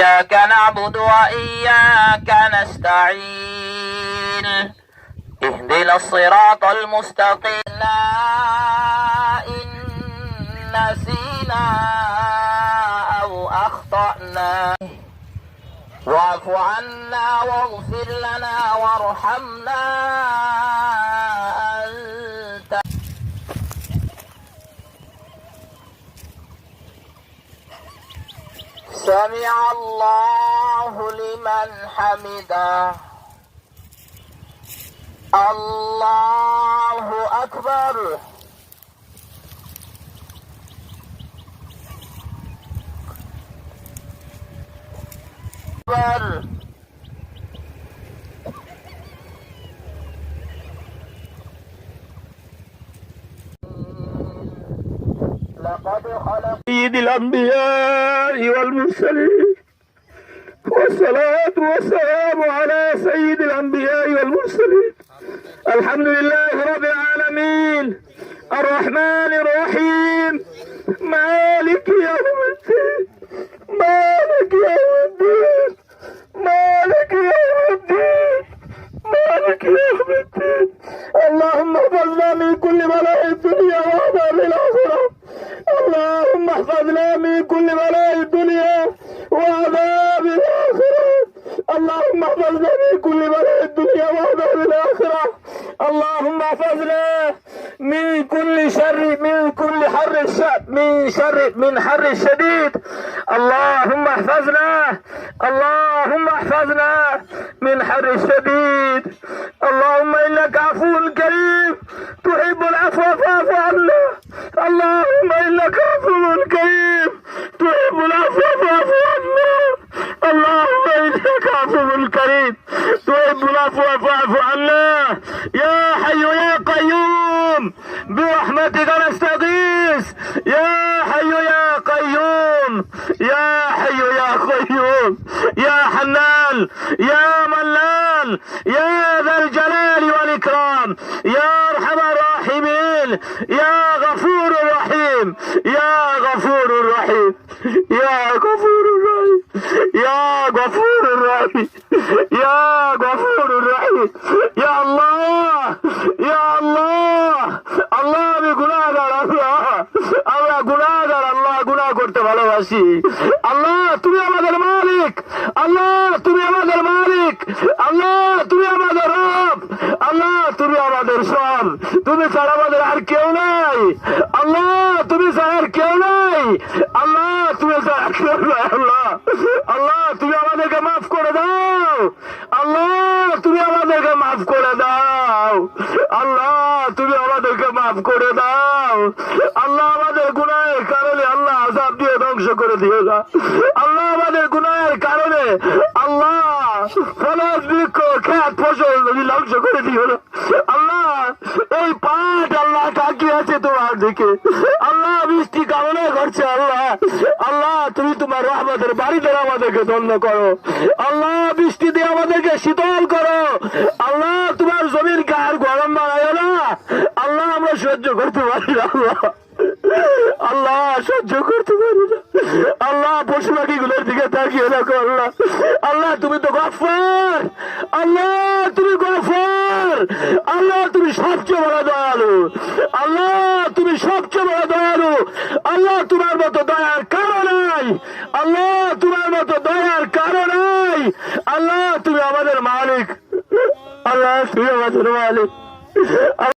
إياك نعبد وإياك نستعين اهدنا الصراط المستقيم إن نسينا أو أخطأنا واعف عنا واغفر لنا وارحمنا أنت سمع الله لمن حمده الله أكبر لقد خلق سيد الأنبياء والمرسلين والصلاة والسلام على سيد الأنبياء والمرسلين الحمد لله رب العالمين الرحمن الرحيم مالك يوم الدين مالك يوم الدين مالك يوم الدين مالك يوم الدين اللهم احفظنا من كل بلاء الدنيا وعذاب الآخرة اللهم احفظنا من كل بلاء الدنيا وعذاب الآخرة اللهم احفظنا من كل بلاء الدنيا وعذاب الآخرة اللهم احفظنا من كل شر من حر الشديد اللهم احفظنا اللهم احفظنا من حر الشديد اللهم إنك عفو كريم تحب العفو فاعف عنا اللهم إنك عفو كريم تحب العفو فاعف عنا اللهم إنك عفو كريم تحب العفو فاعف عنا يا حي يا قيوم برحمتك نستغيث يا حي يا قيوم يا حي يا قيوم يا حنان يا منان يا ذا الجلال والإكرام يا أرحم الراحمين يا غفور رحيم يا غفور رحيم يا غفور رحيم يا غفور رحيم يا غفور رحيم يا الله يا الله الله بغناغر الله গুনাহগার আল্লাহ গুনাহ করতে ভালোবাসি আল্লাহ তুমি আমাদের মালিক আল্লাহ তুমি আমাদের মালিক আল্লাহ তুমি আমাদের রব আল্লাহ তুমি আমাদের সব তুমি ছাড়া আমাদের আর কেউ নাই আল্লাহ তুমি ছাড়া আর কেউ নাই আল্লাহ তুমি ছাড়া কেউ নাই আল্লাহ আল্লাহ তুমি আমাদেরকে মাফ করে দাও আল্লাহ তুমি আমাদেরকে মাফ করে দাও আল্লাহ তুমি আমাদেরকে মাফ করে দাও আল্লাহ আমাদের গুনাহের কারণে আল্লাহ আযাব দিয়ে ধ্বংস করে দিও না আল্লাহ আমাদের গুনাহের কারণে আল্লাহ ফলজ বৃক্ষ খেত ফসল ধ্বংস করে দিও না আল্লাহ এই পাট আল্লাহ তাকিয়ে আছে তোমার দিকে আল্লাহ বৃষ্টি কামনা করছে আল্লাহ আল্লাহ তুমি তোমার রহমতের বাড়িতে আমাদেরকে ধন্য করো আল্লাহ বৃষ্টি দিয়ে আমাদেরকে শীতল করো আল্লাহ তোমার জমিনকে আর গরম বানায় না আল্লাহ আমরা সহ্য করতে পারি না আল্লাহ সহ্য করতে পারি না আল্লাহ পশু পাখিগুলোর দিকে তাকিয়ে রাখো আল্লাহ আল্লাহ তুমি তো গফফার আল্লাহ তুমি গফফার আল্লাহ তুমি সবচেয়ে বড় দয়ালু আল্লাহ তুমি সবচেয়ে বড় দয়ালু আল্লাহ তোমার মতো দয়ার কারণ নাই আল্লাহ তোমার মতো দয়ার কারণ নাই আল্লাহ তুমি আমাদের মালিক আল্লাহ তুমি আমাদের মালিক